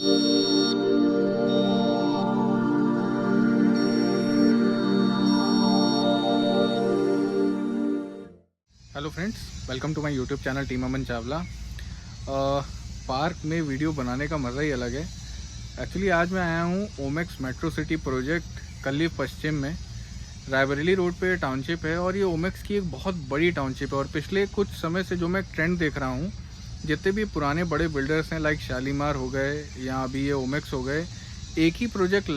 Hello friends, welcome to my YouTube channel team Aman Chawla. Park में video बनाने का मज़ा ही अलग है। एक्चुअली आज मैं आया हूँ ओमेक्स मेट्रो सिटी प्रोजेक्ट कल्ली पश्चिम में। रायबरेली रोड पे टाउनशिप है और ये ओमेक्स की एक बहुत बड़ी टाउनशिप है। और पिछले कुछ समय से जो मैं ट्रेंड देख रहा हूँ, जितने भी पुराने बड़े बिल्डर्स हैं लाइक शालीमार हो गए या अभी ये ओमेक्स हो गए, एक ही प्रोजेक्ट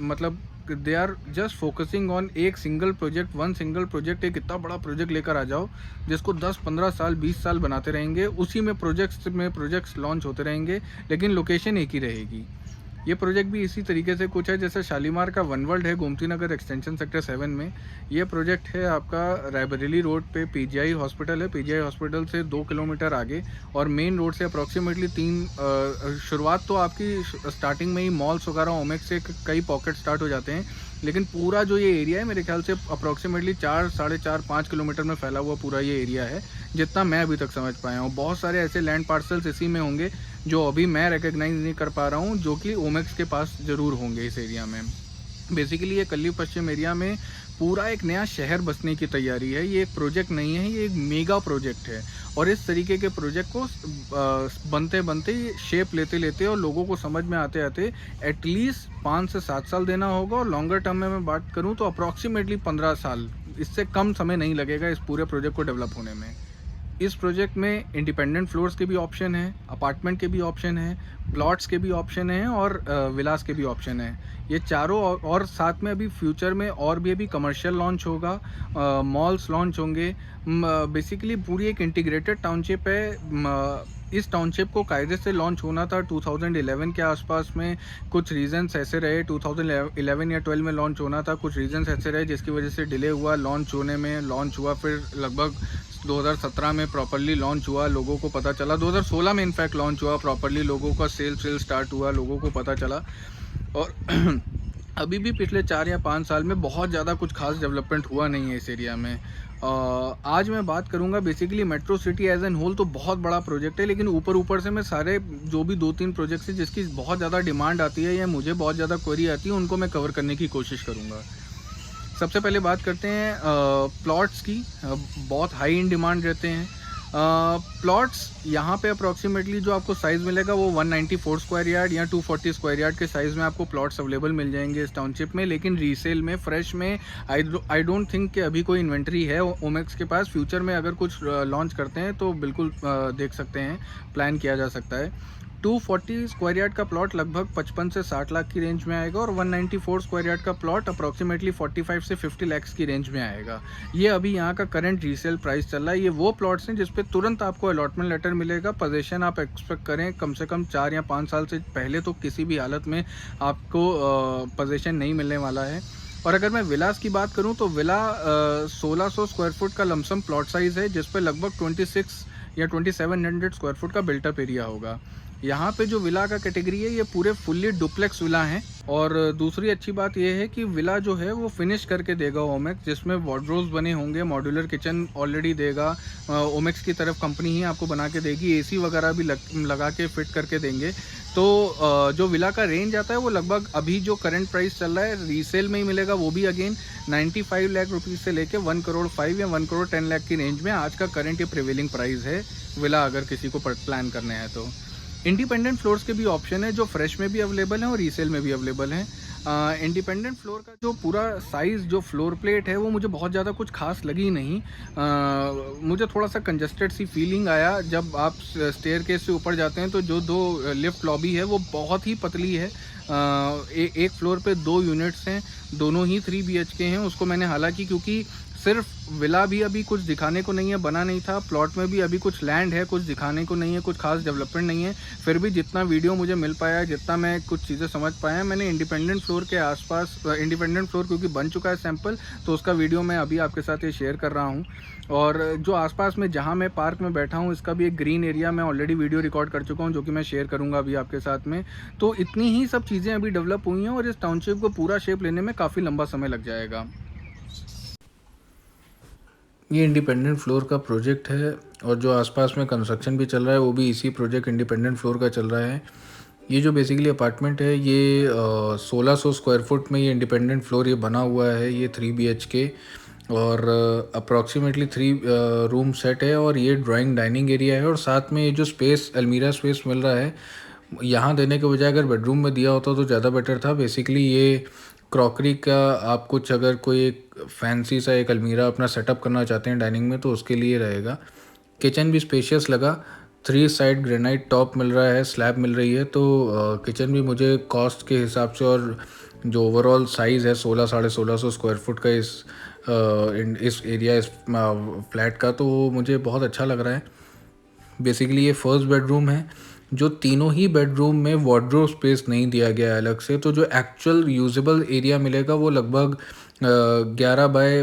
मतलब they are just focusing on एक single project, one single project. एक इतना बड़ा प्रोजेक्ट लेकर आ जाओ जिसको 10-15 साल 20 साल बनाते रहेंगे, उसी में प्रोजेक्ट्स लॉन्च होते रहेंगे, लेकिन लोकेशन एक ही रहेगी। ये प्रोजेक्ट भी इसी तरीके से कुछ है जैसे शालीमार का वन वर्ल्ड है गोमती नगर एक्सटेंशन सेक्टर 7 में। ये प्रोजेक्ट है आपका रायबरेली रोड पे पीजीआई हॉस्पिटल है, पीजीआई हॉस्पिटल से 2 किलोमीटर आगे और मेन रोड से अप्रॉक्सीमेटली 3। शुरुआत तो आपकी स्टार्टिंग में ही मॉल्स वगैरह ओमेक्स से कई पॉकेट स्टार्ट हो जाते हैं, लेकिन पूरा जो ये एरिया है मेरे ख्याल से अप्रॉक्सीमेटली 4-4.5 किलोमीटर में फैला हुआ पूरा ये एरिया है, जितना मैं अभी तक समझ पाया हूँ। बहुत सारे ऐसे लैंड पार्सल्स इसी में होंगे जो अभी मैं रिकग्नाइज नहीं कर पा रहा हूँ, जो कि ओमेक्स के पास ज़रूर होंगे इस एरिया में। बेसिकली ये कल्ली पश्चिम एरिया में पूरा एक नया शहर बसने की तैयारी है। ये एक प्रोजेक्ट नहीं है, ये एक मेगा प्रोजेक्ट है। और इस तरीके के प्रोजेक्ट को बनते बनते शेप लेते लेते और लोगों को समझ में आते आते एटलीस्ट 5 से 7 साल देना होगा। और लॉन्गर टर्म में मैं बात करूं तो अप्रॉक्सीमेटली 15 साल, इससे कम समय नहीं लगेगा इस पूरे प्रोजेक्ट को डेवलप होने में। इस प्रोजेक्ट में इंडिपेंडेंट फ्लोर्स के भी ऑप्शन हैं, अपार्टमेंट के भी ऑप्शन हैं, प्लॉट्स के भी ऑप्शन हैं और विलास के भी ऑप्शन हैं। ये चारों और साथ में अभी फ्यूचर में और भी अभी कमर्शियल लॉन्च होगा, मॉल्स लॉन्च होंगे। बेसिकली पूरी एक इंटीग्रेटेड टाउनशिप है। इस टाउनशिप को कायदे से लॉन्च होना था 2011 के आसपास में। कुछ रीजंस ऐसे रहे, 2011 या 12 में लॉन्च होना था, कुछ रीजंस ऐसे रहे जिसकी वजह से डिले हुआ लॉन्च होने में। लॉन्च हुआ फिर लगभग 2017 में प्रॉपरली लॉन्च हुआ, लोगों को पता चला। 2016 में इनफैक्ट लॉन्च हुआ प्रॉपरली, लोगों का सेल स्टार्ट हुआ, लोगों को पता चला। और अभी भी पिछले 4 या 5 साल में बहुत ज़्यादा कुछ खास डेवलपमेंट हुआ नहीं है इस एरिया में। आज मैं बात करूंगा basically metro city as an whole तो बहुत बड़ा प्रोजेक्ट है, लेकिन ऊपर ऊपर से मैं सारे जो भी 2-3 प्रोजेक्ट्स हैं जिसकी बहुत ज़्यादा डिमांड आती है या मुझे बहुत ज़्यादा क्वेरी आती है, उनको मैं कवर करने की कोशिश करूँगा। सबसे पहले बात करते हैं प्लॉट्स की। बहुत हाई इन डिमांड रहते हैं प्लॉट्स। यहाँ पे अप्रॉक्सीमेटली जो आपको साइज़ मिलेगा वो 194 स्क्वायर यार्ड या 240 स्क्वायर यार्ड के साइज़ में आपको प्लॉट्स अवेलेबल मिल जाएंगे इस टाउनशिप में। लेकिन रीसेल में, फ्रेश में आई डोंट थिंक कि अभी कोई इन्वेंट्री है ओमेक्स के पास। फ्यूचर में अगर कुछ लॉन्च करते हैं तो बिल्कुल देख सकते हैं, प्लान किया जा सकता है। 240 स्क्वायर यार्ड का प्लॉट लगभग 55 से 60 लाख की रेंज में आएगा और 194 स्क्वायर यार्ड का प्लॉट अप्रॉक्सीमेटली 45 से 50 लाख की रेंज में आएगा। ये अभी यहाँ का करंट रीसेल प्राइस चल रहा है। ये वो प्लॉट्स हैं जिस पे तुरंत आपको अलॉटमेंट लेटर मिलेगा। पोजीशन आप एक्सपेक्ट करें कम से कम 4 या 5 साल से पहले तो किसी भी हालत में आपको पोजीशन नहीं मिलने वाला है। और अगर मैं विलास की बात करूं तो विला 1600 स्क्वायर फुट का लमसम प्लॉट साइज़ है, जिस पे लगभग 26 या 2700 स्क्वायर फुट का बिल्टअप एरिया होगा। यहाँ पे जो विला का कैटेगरी है ये पूरे फुल्ली डुप्लेक्स विला हैं। और दूसरी अच्छी बात ये है कि विला जो है वो फिनिश करके देगा ओमेक्स, जिसमें वार्डरोब्स बने होंगे, मॉड्यूलर किचन ऑलरेडी देगा। ओमेक्स की तरफ कंपनी ही आपको बना के देगी, एसी वगैरह भी लगा के फिट करके देंगे। तो जो विला का रेंज आता है वो लगभग अभी जो करंट प्राइस चल रहा है रीसेल में ही मिलेगा, वो भी अगेन 95 लाख रुपीज़ से लेके 1 करोड़ 5 या 1 करोड़ 10 लाख की रेंज में आज का करंट ये प्रिवेलिंग प्राइस है विला, अगर किसी को प्लान करने हैं तो। इंडिपेंडेंट फ्लोर्स के भी ऑप्शन है जो फ्रेश में भी अवेलेबल हैं और रीसेल में भी अवेलेबल हैं। इंडिपेंडेंट फ्लोर का जो पूरा साइज़, जो फ्लोर प्लेट है वो मुझे बहुत ज़्यादा कुछ खास लगी नहीं। मुझे थोड़ा सा कंजस्टेड सी फीलिंग आया जब आप स्टेयरकेस से ऊपर जाते हैं तो जो 2 लिफ्ट लॉबी है वो बहुत ही पतली है। एक फ्लोर पे 2 यूनिट्स हैं, दोनों ही 3 BHK हैं। उसको मैंने हालांकि क्योंकि सिर्फ विला भी अभी कुछ दिखाने को नहीं है, बना नहीं था, प्लॉट में भी अभी कुछ लैंड है, कुछ दिखाने को नहीं है, कुछ खास डेवलपमेंट नहीं है, फिर भी जितना वीडियो मुझे मिल पाया, जितना मैं कुछ चीज़ें समझ पाया, मैंने इंडिपेंडेंट फ्लोर के आसपास, इंडिपेंडेंट फ्लोर क्योंकि बन चुका है सैंपल, तो उसका वीडियो मैं अभी आपके साथ ये शेयर कर रहा हूँ। और जो आसपास में जहाँ मैं पार्क में बैठा हूँ इसका भी एक ग्रीन एरिया मैं ऑलरेडी वीडियो रिकॉर्ड कर चुका हूँ, जो कि मैं शेयर करूँगा अभी आपके साथ में। तो इतनी ही सब चीज़ें अभी डेवलप हुई हैं और इस टाउनशिप को पूरा शेप लेने में काफ़ी लंबा समय लग जाएगा। ये इंडिपेंडेंट फ्लोर का प्रोजेक्ट है और जो आसपास में कंस्ट्रक्शन भी चल रहा है वो भी इसी प्रोजेक्ट इंडिपेंडेंट फ्लोर का चल रहा है। ये जो बेसिकली अपार्टमेंट है ये 1600 स्क्वायर फुट में ये इंडिपेंडेंट फ्लोर ये बना हुआ है। ये 3 BHK और अप्रॉक्सीमेटली 3 रूम सेट है और ये ड्राइंग डाइनिंग एरिया है। और साथ में ये जो स्पेस अलमीरा स्पेस मिल रहा है यहाँ देने के बजाय अगर बेडरूम में दिया होता तो ज़्यादा बेटर था। बेसिकली ये क्रॉकरी का आप कुछ अगर कोई एक फैंसी सा एक अलमीरा अपना सेटअप करना चाहते हैं डाइनिंग में तो उसके लिए रहेगा। किचन भी स्पेशियस लगा। 3 साइड ग्रेनाइट टॉप मिल रहा है, स्लैब मिल रही है। तो किचन भी मुझे कॉस्ट के हिसाब से और जो ओवरऑल साइज़ है 1600 स्क्वायर फुट का इस एरिया इस फ्लैट का, तो वो मुझे बहुत अच्छा लग रहा है। बेसिकली ये फर्स्ट बेडरूम है। जो तीनों ही बेडरूम में वार्डरोब स्पेस नहीं दिया गया है अलग से, तो जो एक्चुअल यूजेबल एरिया मिलेगा वो लगभग 11 बाय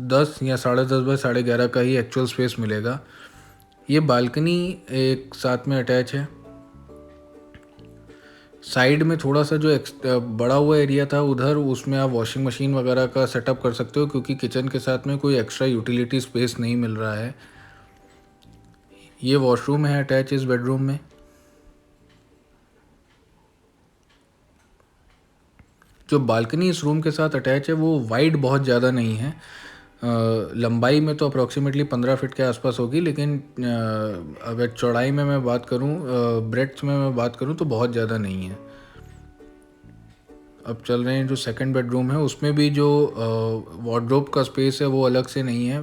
10 या 10.5 बाय 11.5 का ही एक्चुअल स्पेस मिलेगा। ये बालकनी एक साथ में अटैच है। साइड में थोड़ा सा जो बड़ा हुआ एरिया था उधर, उसमें आप वॉशिंग मशीन वगैरह का सेटअप कर सकते हो क्योंकि किचन के साथ में कोई एक्स्ट्रा यूटिलिटी स्पेस नहीं मिल रहा है। ये वॉशरूम है अटैच इस बेडरूम में। जो बालकनी इस रूम के साथ अटैच है वो वाइड बहुत ज़्यादा नहीं है। लंबाई में तो अप्रॉक्सीमेटली 15 फीट के आसपास होगी, लेकिन अगर चौड़ाई में मैं बात करूं, ब्रेड्थ में मैं बात करूं तो बहुत ज़्यादा नहीं है। अब चल रहे हैं जो सेकंड बेडरूम है, उसमें भी जो वार्डरोब का स्पेस है वो अलग से नहीं है।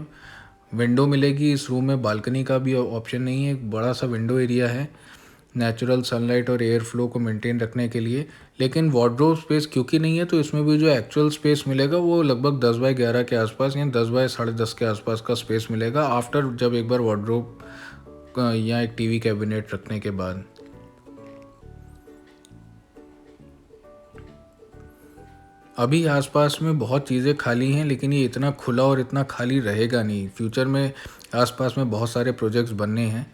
विंडो मिलेगी इस रूम में, बालकनी का भी ऑप्शन नहीं है। एक बड़ा सा विंडो एरिया है नेचुरल सनलाइट और एयर फ्लो को मेंटेन रखने के लिए। लेकिन वार्डरोब स्पेस क्योंकि नहीं है तो इसमें भी जो एक्चुअल स्पेस मिलेगा वो लगभग 10 बाय 11 के आसपास या 10 बाय 10.5 के आसपास का स्पेस मिलेगा आफ्टर जब एक बार वार्डरोब या एक टीवी कैबिनेट रखने के बाद। अभी आसपास में बहुत चीज़ें खाली हैं, लेकिन ये इतना खुला और इतना खाली रहेगा नहीं। फ्यूचर में आसपास में बहुत सारे प्रोजेक्ट्स बनने हैं।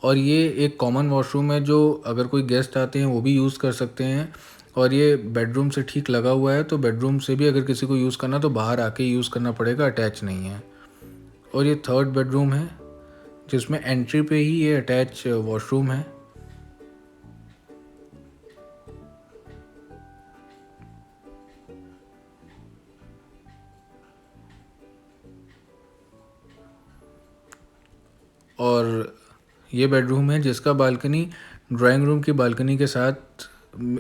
और ये एक कॉमन वॉशरूम है जो अगर कोई गेस्ट आते हैं वो भी यूज़ कर सकते हैं। और ये बेडरूम से ठीक लगा हुआ है, तो बेडरूम से भी अगर किसी को यूज़ करना तो बाहर आके यूज़ करना पड़ेगा, अटैच नहीं है। और ये थर्ड बेडरूम है जिसमें एंट्री पे ही ये अटैच वॉशरूम है। और ये बेडरूम है जिसका बालकनी ड्राइंग रूम की बालकनी के साथ,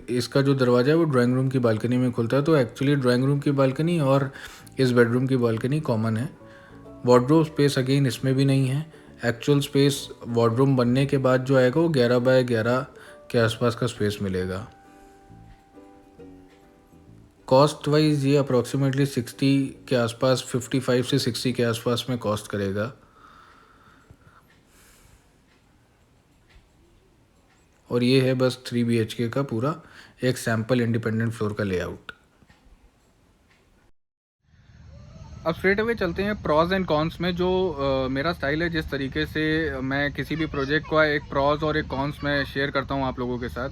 इसका जो दरवाज़ा है वो ड्राइंग रूम की बालकनी में खुलता है। तो एक्चुअली ड्राइंग रूम की बालकनी और इस बेडरूम की बालकनी कॉमन है। वार्डरोब स्पेस अगेन इसमें भी नहीं है। एक्चुअल स्पेस वार्डरूम बनने के बाद जो आएगा वो 11 बाय 11 के आसपास का स्पेस मिलेगा। कॉस्ट वाइज ये अप्रॉक्सीमेटली 60 के आसपास, 55 से 60 के आसपास में कॉस्ट करेगा। और ये है बस 3 BHK का पूरा एक सैम्पल इंडिपेंडेंट फ्लोर का लेआउट। अब स्ट्रेट अवे चलते हैं प्रॉज एंड कॉन्स में। जो मेरा स्टाइल है, जिस तरीके से मैं किसी भी प्रोजेक्ट का एक प्रॉज और एक कॉन्स में शेयर करता हूं आप लोगों के साथ।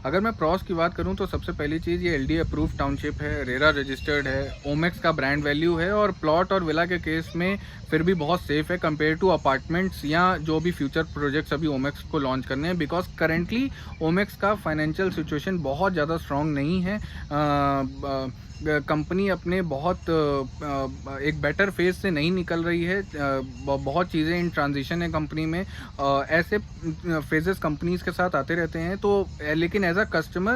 अगर मैं प्रॉज की बात करूं तो सबसे पहली चीज़, ये LD अप्रूव टाउनशिप है, रेरा रजिस्टर्ड है, ओमेक्स का ब्रांड वैल्यू है और प्लॉट और विला के केस में फिर भी बहुत सेफ है कंपेयर टू अपार्टमेंट्स या जो भी फ्यूचर प्रोजेक्ट्स अभी ओमेक्स को लॉन्च करने हैं। बिकॉज करेंटली ओमेक्स का फाइनेंशियल सिचुएशन बहुत ज़्यादा स्ट्रॉन्ग नहीं है। कंपनी अपने बहुत एक बेटर फेज से नहीं निकल रही है। बहुत चीज़ें इन ट्रांजिशन है कंपनी में। ऐसे फेजेस कंपनीज के साथ आते रहते हैं। तो लेकिन एज अ कस्टमर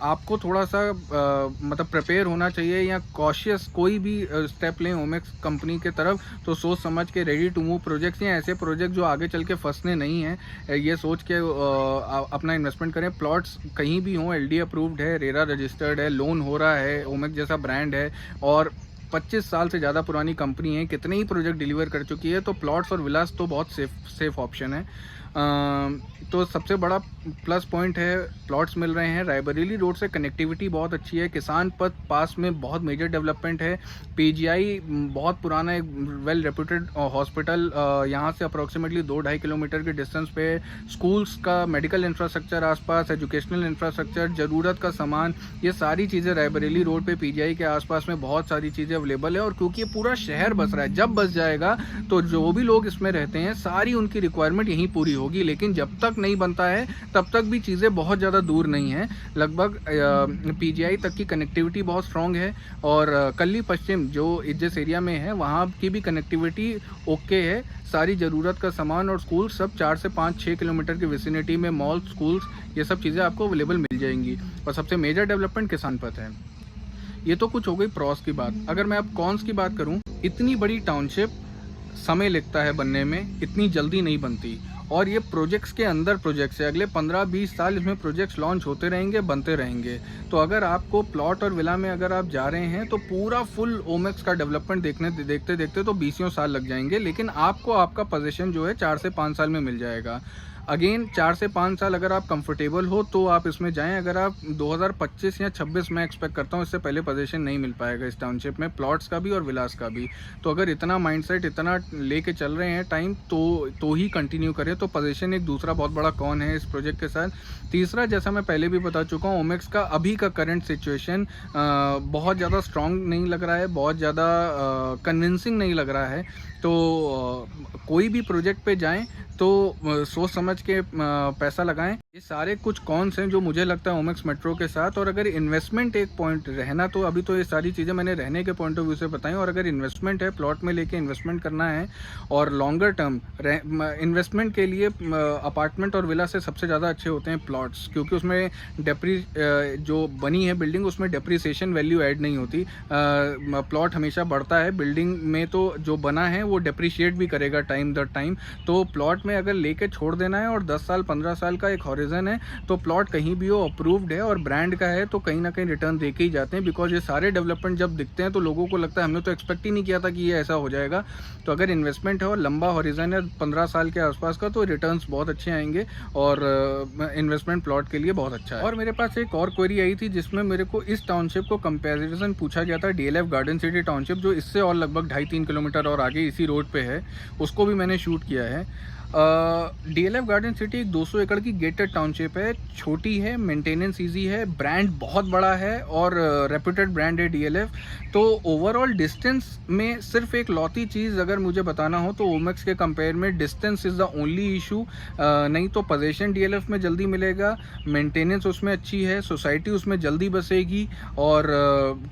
आपको थोड़ा सा मतलब प्रिपेयर होना चाहिए या कॉशियस कोई भी स्टेप लें ओमेक्स कंपनी के तरफ तो सोच समझ के रेडी टू मूव प्रोजेक्ट्स या ऐसे प्रोजेक्ट जो आगे चल के फंसने नहीं हैं, ये सोच के अपना इन्वेस्टमेंट करें। प्लॉट्स कहीं भी हों, LD अप्रूव्ड है, रेरा रजिस्टर्ड है, लोन हो रहा है, ओमेक्स जैसा ब्रांड है और 25 साल से ज़्यादा पुरानी कंपनी है, कितने ही प्रोजेक्ट डिलीवर कर चुकी है। तो प्लॉट्स और विलास तो बहुत सेफ ऑप्शन है। तो सबसे बड़ा प्लस पॉइंट है प्लॉट्स मिल रहे हैं। रायबरेली रोड से कनेक्टिविटी बहुत अच्छी है। किसान पथ पास में बहुत मेजर डेवलपमेंट है। PGI बहुत पुराना एक वेल रेप्यूटेड हॉस्पिटल यहाँ से अप्रॉक्सीमेटली 2-2.5 किलोमीटर के डिस्टेंस पे। स्कूल्स का मेडिकल इंफ्रास्ट्रक्चर आसपास, एजुकेशनल इंफ्रास्ट्रक्चर, ज़रूरत का सामान, ये सारी चीज़ें रायबरेली रोड पे PGI के आसपास में बहुत सारी चीज़ें अवेलेबल है। और क्योंकि ये पूरा शहर बस रहा है, जब बस जाएगा तो जो भी लोग इसमें रहते हैं सारी उनकी रिक्वायरमेंट यहीं पूरी होगी। लेकिन जब तक नहीं बनता है तब तक भी चीज़ें बहुत ज़्यादा दूर नहीं हैं। लगभग पीजीआई तक की कनेक्टिविटी बहुत स्ट्रॉन्ग है और कल्ली पश्चिम जो जिस एरिया में है वहाँ की भी कनेक्टिविटी ओके है। सारी ज़रूरत का सामान और स्कूल सब 4 से 5-6 किलोमीटर की विसिनिटी में मॉल, स्कूल्स, ये सब चीज़ें आपको अवेलेबल मिल जाएंगी। और सबसे मेजर डेवलपमेंट किसान पथ है। ये तो कुछ हो गई प्रॉस की बात। अगर मैं अब कॉन्स की बात करूं, इतनी बड़ी टाउनशिप समय लगता है बनने में, इतनी जल्दी नहीं बनती। और ये प्रोजेक्ट्स के अंदर प्रोजेक्ट्स है, अगले 15-20 साल इसमें प्रोजेक्ट्स लॉन्च होते रहेंगे, बनते रहेंगे। तो अगर आपको प्लॉट और विला में अगर आप जा रहे हैं तो पूरा फुल ओमेक्स का डेवलपमेंट देखते देखते तो 20 साल लग जाएंगे, लेकिन आपको आपका पोजीशन जो है 4 से 5 साल में मिल जाएगा। अगेन 4 से 5 साल अगर आप कंफर्टेबल हो तो आप इसमें जाएं। अगर आप 2025 या 26 में एक्सपेक्ट करता हूँ, इससे पहले पोजीशन नहीं मिल पाएगा इस टाउनशिप में, प्लॉट्स का भी और विलास का भी। तो अगर इतना माइंडसेट इतना लेके चल रहे हैं टाइम तो ही कंटिन्यू करें। तो पोजीशन एक दूसरा बहुत बड़ा कौन है इस प्रोजेक्ट के साथ। तीसरा, जैसा मैं पहले भी बता चुका हूँ, ओमेक्स का अभी का करंट सिचुएशन बहुत ज़्यादा स्ट्रॉन्ग नहीं लग रहा है, बहुत ज़्यादा कन्विंसिंग नहीं लग रहा है। तो कोई भी प्रोजेक्ट पे जाएं तो सोच समझ के पैसा लगाएं। ये सारे कुछ कॉन्स हैं जो मुझे लगता है ओमेक्स मेट्रो के साथ। और अगर इन्वेस्टमेंट एक पॉइंट रहना, तो अभी तो ये सारी चीज़ें मैंने रहने के पॉइंट ऑफ व्यू से बताई। और अगर इन्वेस्टमेंट है, प्लॉट में लेके इन्वेस्टमेंट करना है और लॉन्गर टर्म इन्वेस्टमेंट के लिए अपार्टमेंट और विला से सबसे ज़्यादा अच्छे होते हैं प्लॉट्स, क्योंकि उसमें जो बनी है बिल्डिंग उसमें डेप्रिसिएशन वैल्यू ऐड नहीं होती। प्लॉट हमेशा बढ़ता है, बिल्डिंग में तो जो बना है वो डेप्रिशिएट भी करेगा टाइम दर टाइम। तो प्लॉट में अगर लेके छोड़ देना है और 10 साल 15 साल का एक हॉरिजन है, तो प्लॉट कहीं भी हो, अप्रूव्ड है और ब्रांड का है, तो कहीं ना कहीं रिटर्न दे के ही जाते हैं। बिकॉज ये सारे डेवलपमेंट जब दिखते हैं तो लोगों को लगता है हमने तो एक्सपेक्ट ही नहीं किया था कि ये ऐसा हो जाएगा। तो अगर इन्वेस्टमेंट है और लंबा हॉरिजन है 15 साल के आसपास का, तो रिटर्न्स बहुत अच्छे आएंगे और इन्वेस्टमेंट प्लॉट के लिए बहुत अच्छा है। और मेरे पास एक और क्वेरी आई थी जिसमें मेरे को इस टाउनशिप को कंपैरिजन पूछा गया था डीएलएफ गार्डन सिटी टाउनशिप, जो इससे और लगभग 2.5-3 किलोमीटर और आगे इसी रोड पे है। उसको भी मैंने शूट किया है। डीएलएफ गार्डन सिटी एक 200 एकड़ की गेटेड टाउनशिप है, छोटी है, मेंटेनेंस इजी है, ब्रांड बहुत बड़ा है और रेप्यूटेड ब्रांड है डीएलएफ। तो ओवरऑल डिस्टेंस में सिर्फ एक लौती चीज़ अगर मुझे बताना हो तो ओमेक्स के कंपेयर में distance is the only issue. नहीं तो पोजीशन डीएलएफ में जल्दी मिलेगा, मेंटेनेंस उसमें अच्छी है, सोसाइटी उसमें जल्दी बसेगी और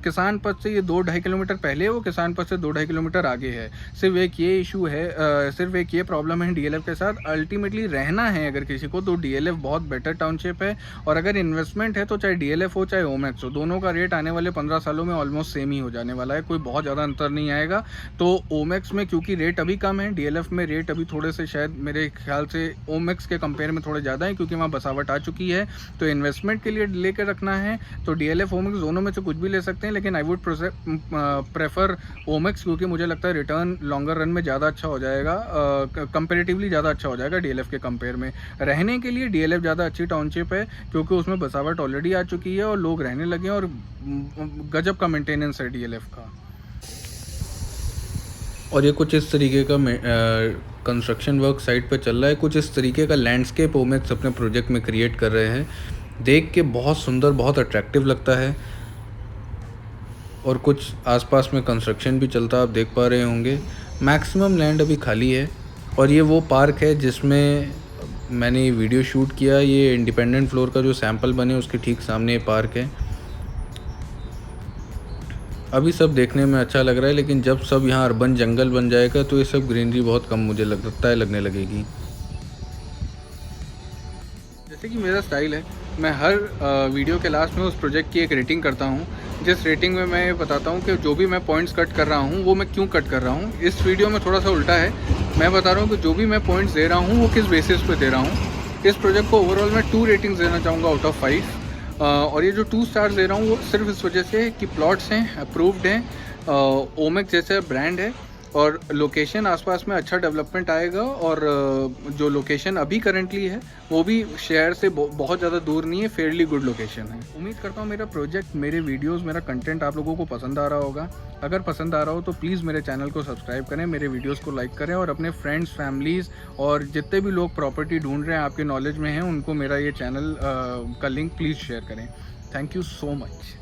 किसान पथ से ये 2-2.5 किलोमीटर पहले है, वो किसान पथ से 2-2.5 किलोमीटर आगे है। सिर्फ एक ये इशू है, सिर्फ एक ये प्रॉब्लम है डीएलएफ के साथ। अल्टीमेटली रहना है अगर किसी को तो डीएलएफ बहुत बेटर टाउनशिप है। और अगर इन्वेस्टमेंट है तो चाहे डीएलएफ हो चाहे ओमेक्स हो, दोनों का रेट आने वाले 15 सालों में ऑलमोस्ट सेम ही हो जाने वाला है, कोई बहुत ज़्यादा अंतर नहीं आएगा। तो ओमेक्स में क्योंकि रेट अभी कम है, डीएलएफ में रेट अभी थोड़े से शायद मेरे ख्याल से ओमेक्स के कंपेयर में थोड़े ज़्यादा है, क्योंकि वहाँ बसावट आ चुकी है। तो इन्वेस्टमेंट के लिए लेकर रखना है तो डीएलएफ ओमेक्स दोनों में से कुछ भी ले सकते हैं, लेकिन आई वुड प्रेफर ओमेक्स, क्योंकि मुझे लगता है रिटर्न लॉन्गर रन में ज़्यादा अच्छा हो जाएगा, कंपेरेटिवली ज़्यादा अच्छा हो जाएगा डीएलएफ के कंपेयर में। रहने के लिए डीएलएफ ज़्यादा अच्छी टाउनशिप है, क्योंकि उसमें बसावट ऑलरेडी आ चुकी है और लोग रहने लगे हैं और गजब का मेंटेनेंस है डीएलएफ का। और ये कुछ इस तरीके का कंस्ट्रक्शन वर्क साइट पे चल रहा है, कुछ इस तरीके का लैंडस्केप ओमेक्स अपने प्रोजेक्ट में क्रिएट कर रहे हैं। देख के बहुत सुंदर, बहुत अट्रैक्टिव लगता है। और कुछ आसपास में कंस्ट्रक्शन भी चलता आप देख पा रहे होंगे। मैक्सिमम लैंड अभी खाली है। और ये वो पार्क है जिसमें मैंने वीडियो शूट किया। ये इंडिपेंडेंट फ्लोर का जो सैंपल बने उसके ठीक सामने ये पार्क है। अभी सब देखने में अच्छा लग रहा है, लेकिन जब सब यहाँ अर्बन जंगल बन जाएगा तो ये सब ग्रीनरी बहुत कम मुझे लगता है लगने लगेगी। जैसे कि मेरा स्टाइल है, मैं हर वीडियो के लास्ट में उस प्रोजेक्ट की एक रेटिंग करता हूँ, जिस रेटिंग में मैं बताता हूँ कि जो भी मैं पॉइंट्स कट कर रहा हूँ वो मैं क्यों कट कर रहा हूँ। इस वीडियो में थोड़ा सा उल्टा है, मैं बता रहा हूँ कि जो भी मैं पॉइंट्स दे रहा हूँ वो किस बेसिस पे दे रहा हूँ। इस प्रोजेक्ट को ओवरऑल मैं 2 रेटिंग्स देना चाहूँगा आउट ऑफ 5। और ये जो 2 स्टार्स दे रहा हूँ वो सिर्फ इस वजह से कि प्लॉट्स हैं, अप्रूव्ड हैं, ओमेक्स जैसे ब्रांड है और लोकेशन आसपास में अच्छा डेवलपमेंट आएगा। और जो लोकेशन अभी करंटली है वो भी शहर से बहुत ज़्यादा दूर नहीं है, फेयरली गुड लोकेशन है। उम्मीद करता हूँ मेरा प्रोजेक्ट, मेरे वीडियोस, मेरा कंटेंट आप लोगों को पसंद आ रहा होगा। अगर पसंद आ रहा हो तो प्लीज़ मेरे चैनल को सब्सक्राइब करें, मेरे वीडियोस को लाइक करें और अपने फ्रेंड्स, फैमिलीज़ और जितने भी लोग प्रॉपर्टी ढूंढ रहे हैं, आपके नॉलेज में हैं, उनको मेरा ये चैनल का लिंक प्लीज़ शेयर करें। Thank you so much.